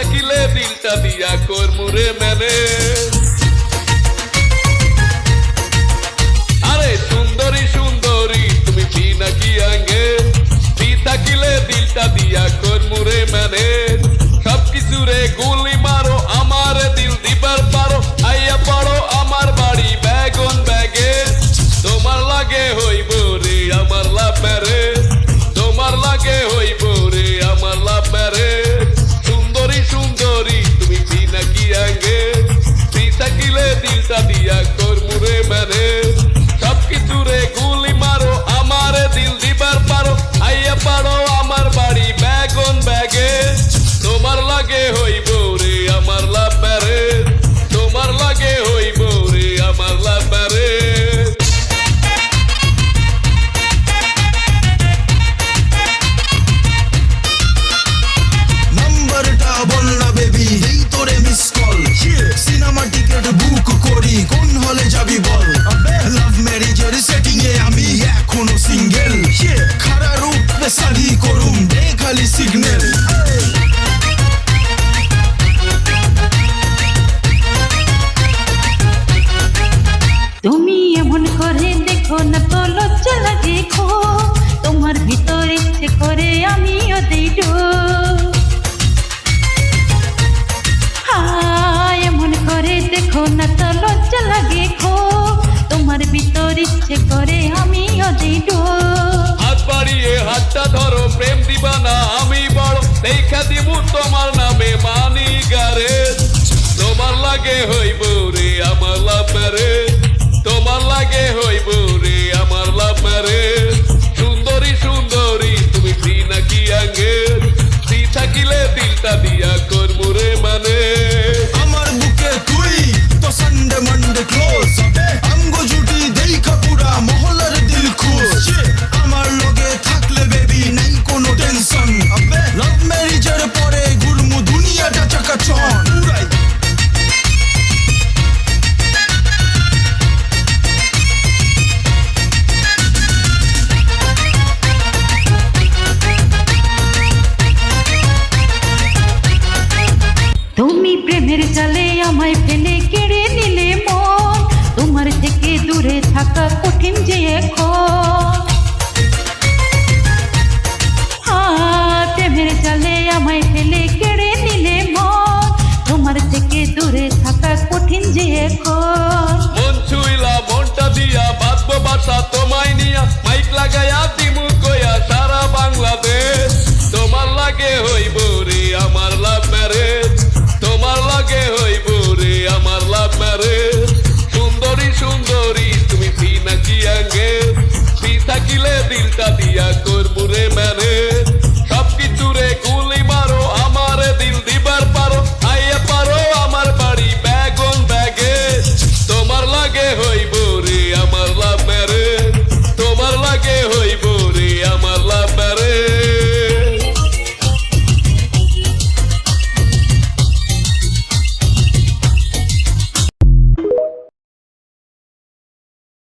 থাকিলে দিলটা দিয়া করমুরে মেনে আরে সুন্দরী সুন্দরী তুমি পি নাকি আঙ্গে পি থাকিলে দিলটা দিয়া করমুরে মেনে সবকিছু রে গুলি মারো আমার দিল দিবার পারো আইয়া পড়ো আমার বাড়ি বেগুন ব্যাগে তোমার লাগে হইব রে আমার লাভ রে তোমার লাগে হইব রে আমার লাভ রে সুন্দরী সুন্দরী তুমি পি নাকি আঙ্গে পি থাকিলে দিলটা দিয়া করমুরে মানে সবকিছু রে গুলি মারো আমার দিল দিবার পারো আইয়া পারো আমার বাড়ি বেগুন ব্যাগে তোমার লাগে হইব রে আমার লাভ রে তোমার লাগে হইব রে আমার লাভ রে নাম্বারটা বল না বেবি এই তোরে miss call cinema ticket book করি কোন হলে যাবি বল লাভ ম্যারেজের সেটিং এ আমি এখনো সিঙ্গেল খারা রূপ সারি করুম দে খালি সিগন্যাল তুমি এমন করে দেখো না তো লজ্জা লাগে খো তোমার ভিতর ইচ্ছে করে আমিও দেই ডোব এমন করে দেখো না তো লজ্জা লাগে খো তোমার ভিতর ইচ্ছে করে আমিও দেই ডোব হাত বাড়িয়ে হাতটা ধরো প্রেম দিবানা আমি বড় দেখা দিমু তোমার নামে মানি গারে তোমার লাগে হইব রে আমার লাভ রে তোমার লাগে হইব রে আমার লাভ রে সুন্দরী সুন্দরী তুমি ফ্রি নাকি আঙ্গে ফ্রি থাকিলে দিলটা দিয়া করমুরে মানে আমার বুকে তুই তো সানডে মানডে ক্লোজ অঙ্গ জুটি দেখা পুরা মহলার দিল খুশ আমার লগে থাকলে বেবি নাই কোনো টেনশন লাভ ম্যারেজের পরে ঘুরমু দুনিয়াটা চাকাচন উড়াই তুমি প্রেমের জালে আমায় ফেলে কেড়ে নিলে মন তোমার থেকে দূরে থাকা কঠিন যে এখন প্রেমের জালে আমায় ফেলে কেড়ে নিলে মন তোমার থেকে দূরে থাকা কঠিন যে এখন মন ছুইলা মনটা দিয়া বাঁচবো বাসা তোমায় নিয়া মাইক লাগাইয়া দিমু